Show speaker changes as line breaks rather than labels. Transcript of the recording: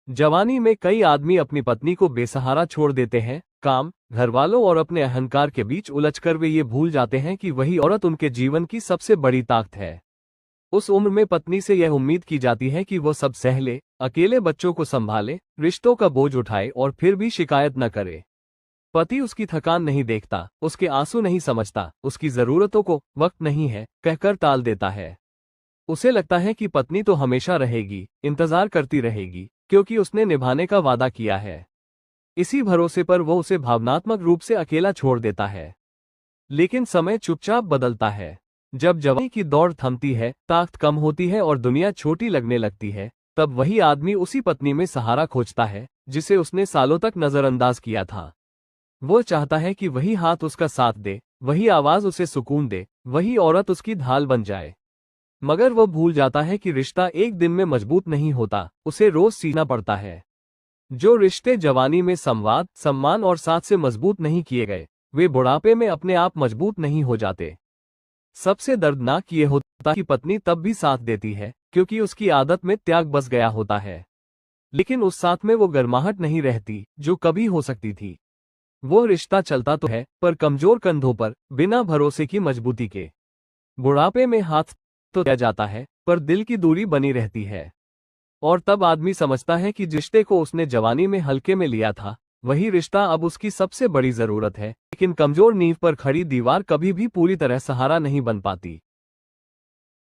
जवानी में कई आदमी अपनी पत्नी को बेसहारा छोड़ देते हैं। काम, घरवालों और अपने अहंकार के बीच उलझकर वे ये भूल जाते हैं कि वही औरत उनके जीवन की सबसे बड़ी ताकत है। उस उम्र में पत्नी से यह उम्मीद की जाती है कि वो सब सह ले, अकेले बच्चों को संभाले, रिश्तों का बोझ उठाए और फिर भी शिकायत न करे। पति उसकी थकान नहीं देखता, उसके आंसू नहीं समझता, उसकी जरूरतों को वक्त नहीं है कहकर टाल देता है। उसे लगता है कि पत्नी तो हमेशा रहेगी, इंतजार करती रहेगी, क्योंकि उसने निभाने का वादा किया है। इसी भरोसे पर वो उसे भावनात्मक रूप से अकेला छोड़ देता है। लेकिन समय चुपचाप बदलता है। जब जवानी की दौड़ थमती है, ताकत कम होती है और दुनिया छोटी लगने लगती है, तब वही आदमी उसी पत्नी में सहारा खोजता है जिसे उसने सालों तक नजरअंदाज किया था। वो चाहता है कि वही हाथ उसका साथ दे, वही आवाज उसे सुकून दे, वही औरत उसकी ढाल बन जाए। मगर वो भूल जाता है कि रिश्ता एक दिन में मजबूत नहीं होता, उसे रोज सीखना पड़ता है। जो रिश्ते जवानी में संवाद, सम्मान और साथ से मजबूत नहीं किए गए, वे बुढ़ापे में अपने आप मजबूत नहीं हो जाते। सबसे दर्दनाक ये होता है कि पत्नी तब भी साथ देती है क्योंकि उसकी आदत में त्याग बस गया होता है। लेकिन उस साथ में वो गर्माहट नहीं रहती जो कभी हो सकती थी। वो रिश्ता चलता तो है, पर कमजोर कंधों पर, बिना भरोसे की मजबूती के। बुढ़ापे में हाथ तो दिया जाता है, पर दिल की दूरी बनी रहती है। और तब आदमी समझता है कि जिस रिश्ते को उसने जवानी में हल्के में लिया था, वही रिश्ता अब उसकी सबसे बड़ी जरूरत है। लेकिन कमजोर नींव पर खड़ी दीवार कभी भी पूरी तरह सहारा नहीं बन पाती।